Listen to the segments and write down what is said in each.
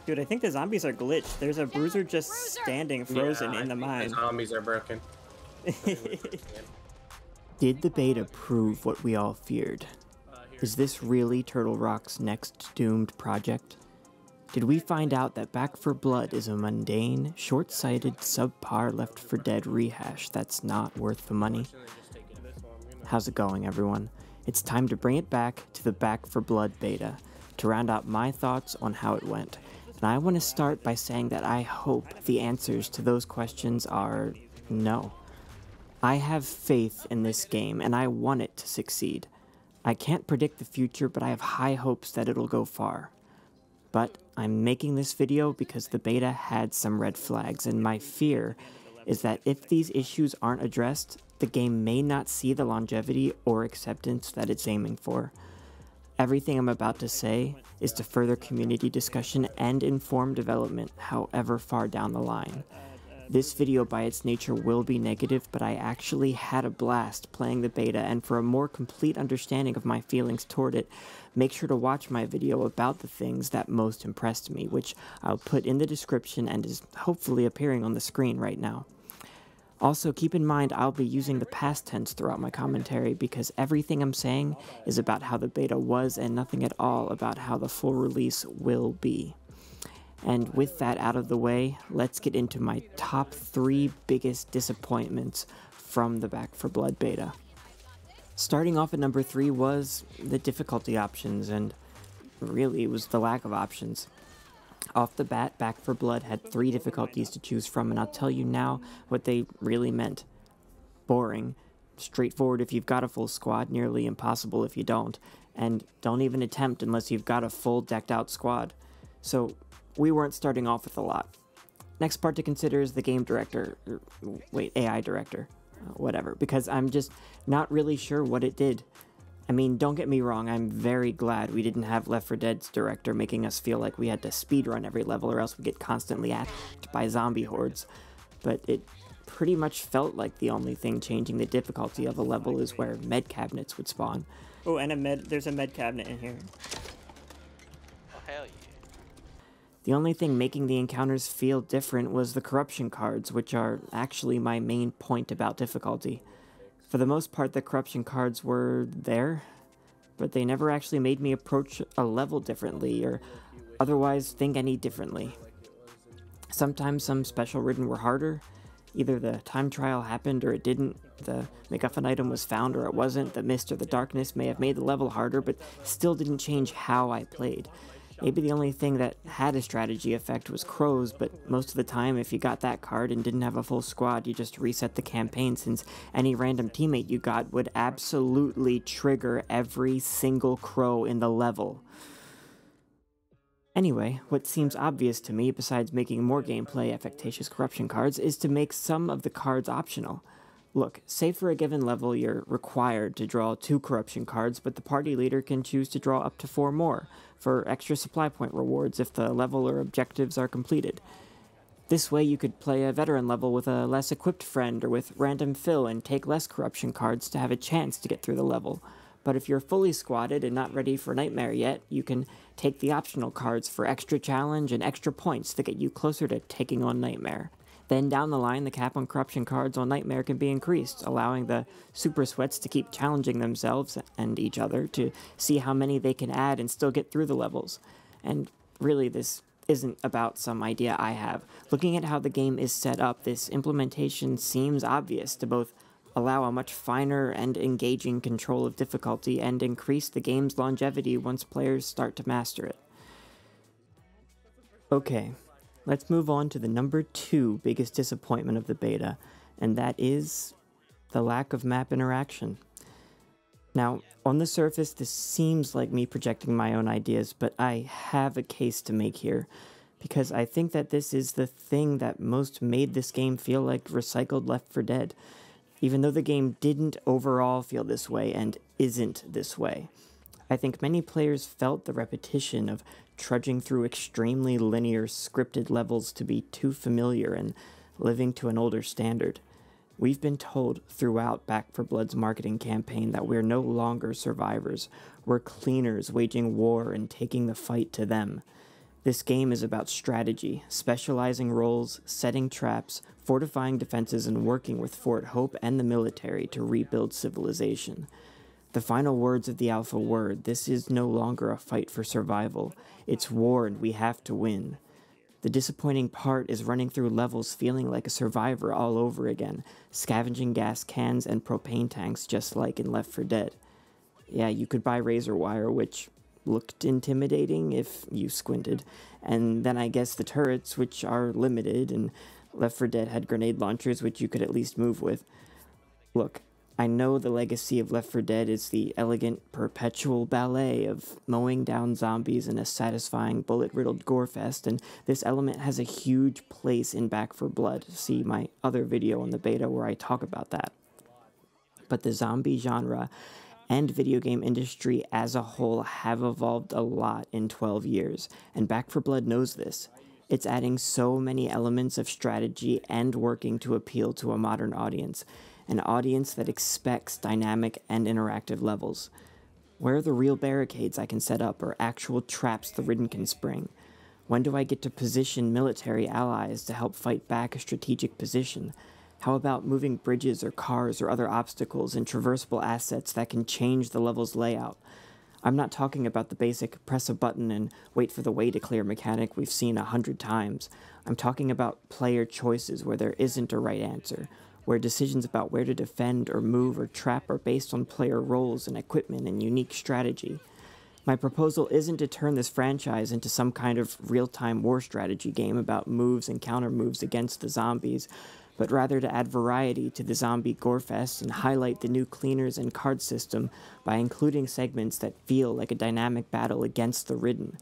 Dude, I think the zombies are glitched. There's a bruiser just standing frozen in the mine. The zombies are broken. Did the beta prove what we all feared? Is this really Turtle Rock's next doomed project? Did we find out that Back 4 Blood is a mundane, short-sighted, subpar Left 4 Dead rehash that's not worth the money? How's it going, everyone? It's time to bring it back to the Back 4 Blood beta, to round out my thoughts on how it went. And I want to start by saying that I hope the answers to those questions are no. I have faith in this game, and I want it to succeed. I can't predict the future, but I have high hopes that it'll go far. But I'm making this video because the beta had some red flags, and my fear is that if these issues aren't addressed, the game may not see the longevity or acceptance that it's aiming for. Everything I'm about to say is to further community discussion and inform development, however far down the line. This video by its nature will be negative, but I actually had a blast playing the beta, and for a more complete understanding of my feelings toward it, make sure to watch my video about the things that most impressed me, which I'll put in the description and is hopefully appearing on the screen right now. Also, keep in mind I'll be using the past tense throughout my commentary because everything I'm saying is about how the beta was and nothing at all about how the full release will be. And with that out of the way, let's get into my top 3 biggest disappointments from the Back 4 Blood beta. Starting off at number 3 was the difficulty options, and really it was the lack of options. Off the bat, Back 4 Blood had 3 difficulties to choose from, and I'll tell you now what they really meant. Boring, straightforward if you've got a full squad, nearly impossible if you don't, and don't even attempt unless you've got a full decked out squad. So we weren't starting off with a lot. Next part to consider is the game director, AI director, whatever, because I'm just not really sure what it did. I mean, don't get me wrong, I'm very glad we didn't have Left 4 Dead's director making us feel like we had to speedrun every level or else we'd get constantly attacked by zombie hordes, but it pretty much felt like the only thing changing the difficulty of a level is where med cabinets would spawn. Oh, and there's a med cabinet in here. Oh, hell yeah. The only thing making the encounters feel different was the corruption cards, which are actually my main point about difficulty. For the most part, the corruption cards were there, but they never actually made me approach a level differently or otherwise think any differently. Sometimes some special ridden were harder. Either the time trial happened or it didn't. The MacGuffin item was found or it wasn't. The mist or the darkness may have made the level harder, but still didn't change how I played. Maybe the only thing that had a strategy effect was crows, but most of the time if you got that card and didn't have a full squad, you just reset the campaign since any random teammate you got would absolutely trigger every single crow in the level. Anyway, what seems obvious to me, besides making more gameplay efficacious corruption cards, is to make some of the cards optional. Look, say for a given level you're required to draw 2 corruption cards, but the party leader can choose to draw up to 4 more, for extra supply point rewards if the level or objectives are completed. This way you could play a veteran level with a less equipped friend or with random fill and take less corruption cards to have a chance to get through the level. But if you're fully squatted and not ready for Nightmare yet, you can take the optional cards for extra challenge and extra points to get you closer to taking on Nightmare. Then down the line, the cap on corruption cards on Nightmare can be increased, allowing the Super Sweats to keep challenging themselves and each other to see how many they can add and still get through the levels. And really, this isn't about some idea I have. Looking at how the game is set up, this implementation seems obvious to both allow a much finer and engaging control of difficulty and increase the game's longevity once players start to master it. Okay. Let's move on to the number 2 biggest disappointment of the beta, and that is the lack of map interaction. Now, on the surface, this seems like me projecting my own ideas, but I have a case to make here, because I think that this is the thing that most made this game feel like recycled Left 4 Dead, even though the game didn't overall feel this way and isn't this way. I think many players felt the repetition of trudging through extremely linear scripted levels to be too familiar and living to an older standard. We've been told throughout Back 4 Blood's marketing campaign that we're no longer survivors. We're cleaners waging war and taking the fight to them. This game is about strategy, specializing roles, setting traps, fortifying defenses, and working with Fort Hope and the military to rebuild civilization. The final words of the Alpha were, this is no longer a fight for survival. It's war and we have to win. The disappointing part is running through levels feeling like a survivor all over again, scavenging gas cans and propane tanks just like in Left 4 Dead. Yeah, you could buy razor wire, which looked intimidating if you squinted, and then I guess the turrets, which are limited, and Left 4 Dead had grenade launchers, which you could at least move with. Look, I know the legacy of Left 4 Dead is the elegant, perpetual ballet of mowing down zombies in a satisfying, bullet-riddled gore-fest, and this element has a huge place in Back 4 Blood. See my other video on the beta where I talk about that. But the zombie genre and video game industry as a whole have evolved a lot in 12 years, and Back 4 Blood knows this. It's adding so many elements of strategy and working to appeal to a modern audience, an audience that expects dynamic and interactive levels. Where are the real barricades I can set up or actual traps the Ridden can spring? When do I get to position military allies to help fight back a strategic position? How about moving bridges or cars or other obstacles and traversable assets that can change the level's layout? I'm not talking about the basic press a button and wait for the way to clear mechanic we've seen 100 times. I'm talking about player choices where there isn't a right answer, where decisions about where to defend or move or trap are based on player roles and equipment and unique strategy. My proposal isn't to turn this franchise into some kind of real-time war strategy game about moves and counter-moves against the zombies, but rather to add variety to the zombie gorefest and highlight the new cleaners and card system by including segments that feel like a dynamic battle against the Ridden.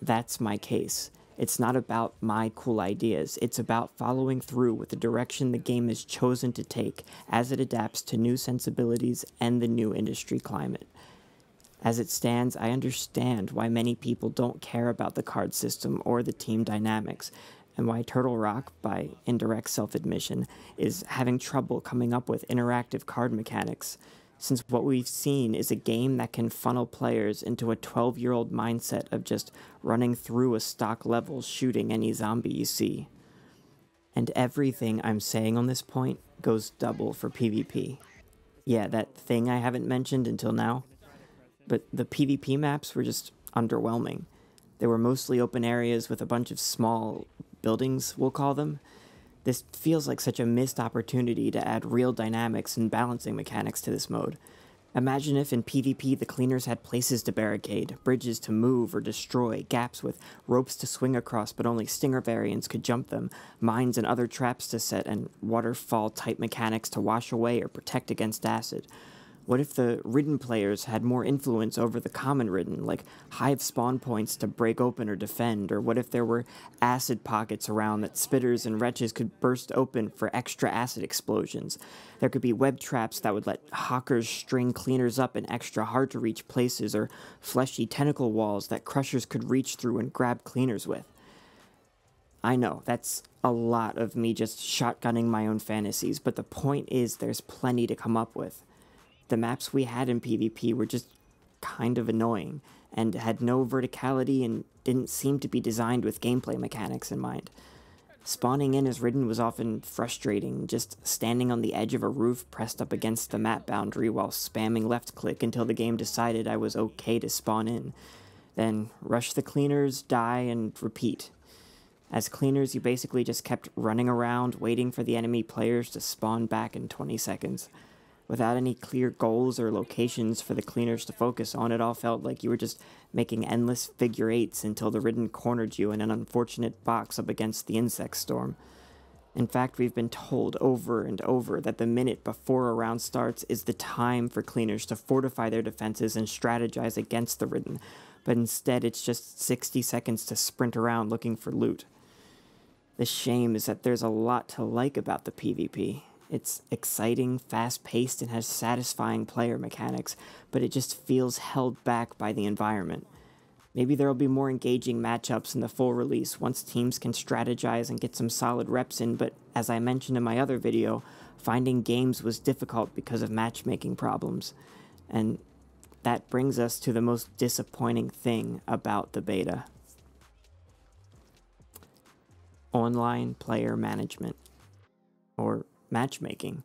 That's my case. It's not about my cool ideas, it's about following through with the direction the game has chosen to take as it adapts to new sensibilities and the new industry climate. As it stands, I understand why many people don't care about the card system or the team dynamics, and why Turtle Rock, by indirect self-admission, is having trouble coming up with interactive card mechanics, since what we've seen is a game that can funnel players into a 12-year-old mindset of just running through a stock level shooting any zombie you see. And everything I'm saying on this point goes double for PvP. Yeah, that thing I haven't mentioned until now. But the PvP maps were just underwhelming. They were mostly open areas with a bunch of small buildings, we'll call them. This feels like such a missed opportunity to add real dynamics and balancing mechanics to this mode. Imagine if in PvP the cleaners had places to barricade, bridges to move or destroy, gaps with ropes to swing across but only stinger variants could jump them, mines and other traps to set, and waterfall-type mechanics to wash away or protect against acid. What if the Ridden players had more influence over the common Ridden, like hive spawn points to break open or defend, or what if there were acid pockets around that spitters and wretches could burst open for extra acid explosions? There could be web traps that would let hawkers string cleaners up in extra hard-to-reach places, or fleshy tentacle walls that crushers could reach through and grab cleaners with. I know, that's a lot of me just shotgunning my own fantasies, but the point is there's plenty to come up with. The maps we had in PvP were just kind of annoying, and had no verticality and didn't seem to be designed with gameplay mechanics in mind. Spawning in as Ridden was often frustrating, just standing on the edge of a roof pressed up against the map boundary while spamming left-click until the game decided I was okay to spawn in. Then rush the cleaners, die, and repeat. As cleaners, you basically just kept running around, waiting for the enemy players to spawn back in 20 seconds. Without any clear goals or locations for the cleaners to focus on, it all felt like you were just making endless figure eights until the Ridden cornered you in an unfortunate box up against the insect storm. In fact, we've been told over and over that the minute before a round starts is the time for cleaners to fortify their defenses and strategize against the Ridden, but instead it's just 60 seconds to sprint around looking for loot. The shame is that there's a lot to like about the PvP. It's exciting, fast-paced, and has satisfying player mechanics, but it just feels held back by the environment. Maybe there'll be more engaging matchups in the full release once teams can strategize and get some solid reps in, but as I mentioned in my other video, finding games was difficult because of matchmaking problems. And that brings us to the most disappointing thing about the beta. online player management, or matchmaking.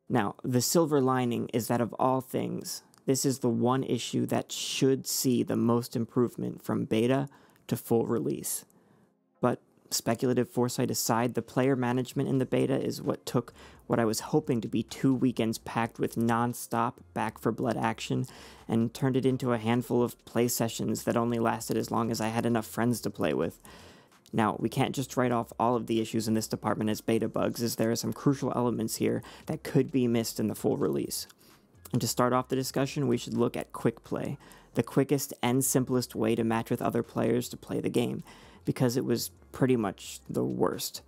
Now, the silver lining is that of all things, this is the one issue that should see the most improvement from beta to full release. But speculative foresight aside, the player management in the beta is what took what I was hoping to be 2 weekends packed with non-stop Back 4 Blood action and turned it into a handful of play sessions that only lasted as long as I had enough friends to play with. Now, we can't just write off all of the issues in this department as beta bugs, as there are some crucial elements here that could be missed in the full release. And to start off the discussion, we should look at quick play, the quickest and simplest way to match with other players to play the game, because it was pretty much the worst.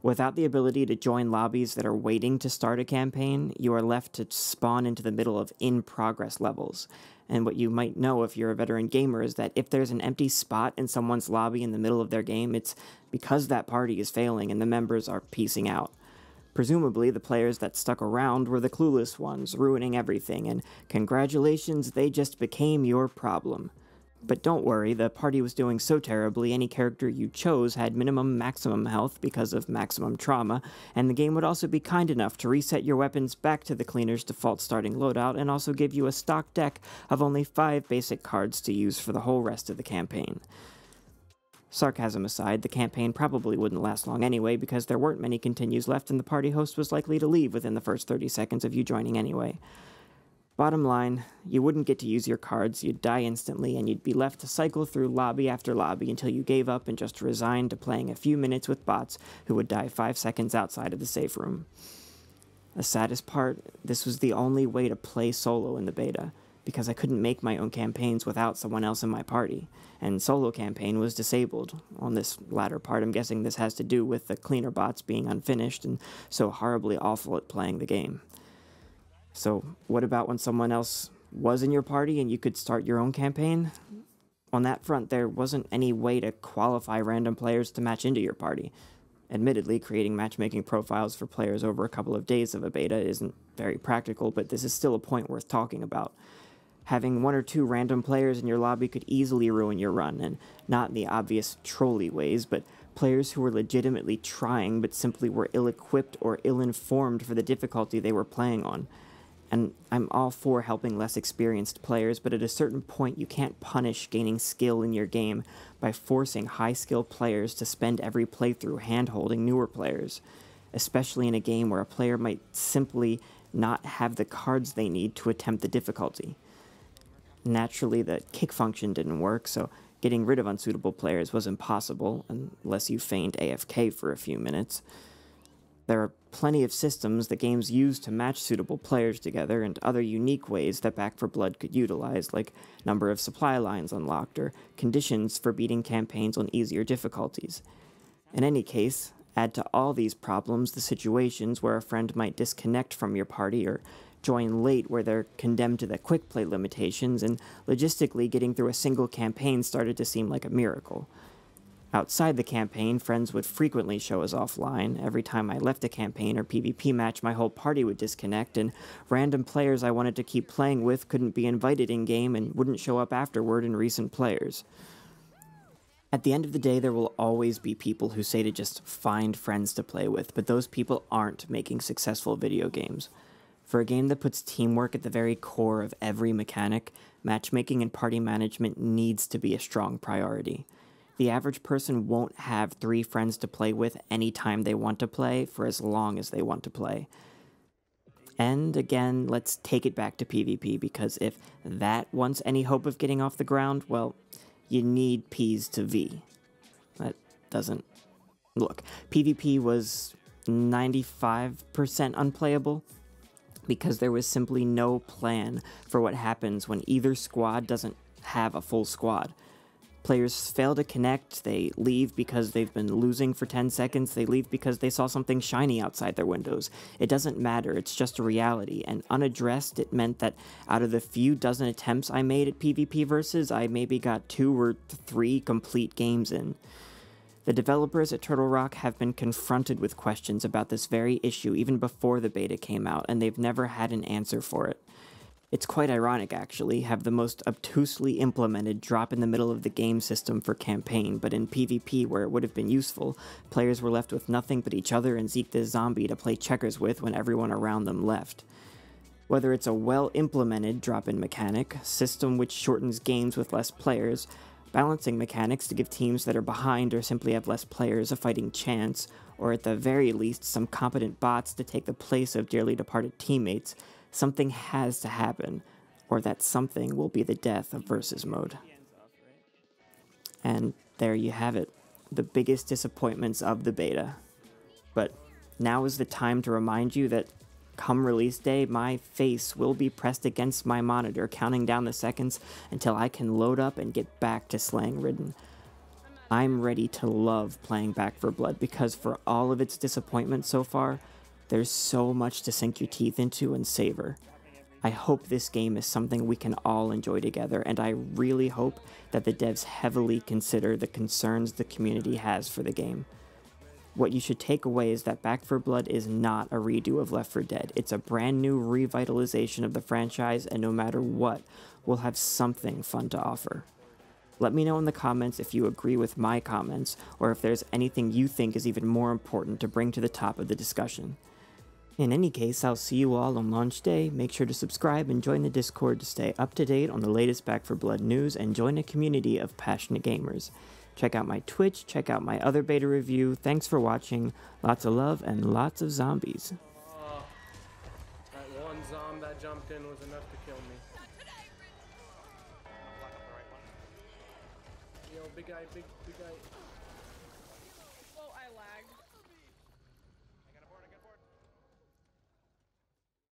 Without the ability to join lobbies that are waiting to start a campaign, you are left to spawn into the middle of in-progress levels. And what you might know if you're a veteran gamer is that if there's an empty spot in someone's lobby in the middle of their game, it's because that party is failing and the members are peacing out. Presumably, the players that stuck around were the clueless ones, ruining everything, and congratulations, they just became your problem. But don't worry, the party was doing so terribly, any character you chose had maximum health because of maximum trauma, and the game would also be kind enough to reset your weapons back to the cleaner's default starting loadout and also give you a stock deck of only 5 basic cards to use for the whole rest of the campaign. Sarcasm aside, the campaign probably wouldn't last long anyway because there weren't many continues left and the party host was likely to leave within the first 30 seconds of you joining anyway. Bottom line, you wouldn't get to use your cards, you'd die instantly, and you'd be left to cycle through lobby after lobby until you gave up and just resigned to playing a few minutes with bots who would die 5 seconds outside of the safe room. The saddest part, this was the only way to play solo in the beta, because I couldn't make my own campaigns without someone else in my party, and solo campaign was disabled. On this latter part, I'm guessing this has to do with the cleaner bots being unfinished and so horribly awful at playing the game. So, what about when someone else was in your party and you could start your own campaign? On that front, there wasn't any way to qualify random players to match into your party. Admittedly, creating matchmaking profiles for players over a couple of days of a beta isn't very practical, but this is still a point worth talking about. Having 1 or 2 random players in your lobby could easily ruin your run, and not in the obvious trolly ways, but players who were legitimately trying but simply were ill-equipped or ill-informed for the difficulty they were playing on. And I'm all for helping less experienced players, but at a certain point you can't punish gaining skill in your game by forcing high-skill players to spend every playthrough hand-holding newer players, especially in a game where a player might simply not have the cards they need to attempt the difficulty. Naturally, the kick function didn't work, so getting rid of unsuitable players was impossible, unless you feigned AFK for a few minutes. There are plenty of systems that games use to match suitable players together, and other unique ways that Back 4 Blood could utilize, like number of supply lines unlocked, or conditions for beating campaigns on easier difficulties. In any case, add to all these problems the situations where a friend might disconnect from your party or join late where they're condemned to the quick play limitations, and logistically getting through a single campaign started to seem like a miracle. Outside the campaign, friends would frequently show us offline. Every time I left a campaign or PvP match, my whole party would disconnect, and random players I wanted to keep playing with couldn't be invited in-game and wouldn't show up afterward in recent players. At the end of the day, there will always be people who say to just find friends to play with, but those people aren't making successful video games. For a game that puts teamwork at the very core of every mechanic, matchmaking and party management needs to be a strong priority. The average person won't have 3 friends to play with anytime they want to play for as long as they want to play. And again, let's take it back to PvP, because if that wants any hope of getting off the ground, well, you need P's to V. That doesn't... Look, PvP was 95% unplayable because there was simply no plan for what happens when either squad doesn't have a full squad. Players fail to connect, they leave because they've been losing for 10 seconds, they leave because they saw something shiny outside their windows. It doesn't matter, it's just a reality, and unaddressed it meant that out of the few dozen attempts I made at PvP versus, I maybe got 2 or 3 complete games in. The developers at Turtle Rock have been confronted with questions about this very issue even before the beta came out, and they've never had an answer for it. It's quite ironic, actually, have the most obtusely implemented drop in the middle of the game system for campaign, but in PvP, where it would have been useful, players were left with nothing but each other and Zeke the zombie to play checkers with when everyone around them left. Whether it's a well-implemented drop-in mechanic, system which shortens games with less players, balancing mechanics to give teams that are behind or simply have less players a fighting chance, or at the very least some competent bots to take the place of dearly departed teammates, something has to happen, or that something will be the death of versus mode. And there you have it, the biggest disappointments of the beta. But now is the time to remind you that come release day, my face will be pressed against my monitor, counting down the seconds until I can load up and get back to slaying Ridden. I'm ready to love playing Back 4 Blood because for all of its disappointment so far, there's so much to sink your teeth into and savor. I hope this game is something we can all enjoy together, and I really hope that the devs heavily consider the concerns the community has for the game. What you should take away is that Back 4 Blood is not a redo of Left 4 Dead. It's a brand new revitalization of the franchise, and no matter what, we'll have something fun to offer. Let me know in the comments if you agree with my comments, or if there's anything you think is even more important to bring to the top of the discussion. In any case, I'll see you all on launch day. Make sure to subscribe and join the Discord to stay up to date on the latest Back 4 Blood news and join a community of passionate gamers. Check out my Twitch, check out my other beta review. Thanks for watching. Lots of love and lots of zombies. That one zombie that jumped in was enough to kill me. Yo, big guy, big guy.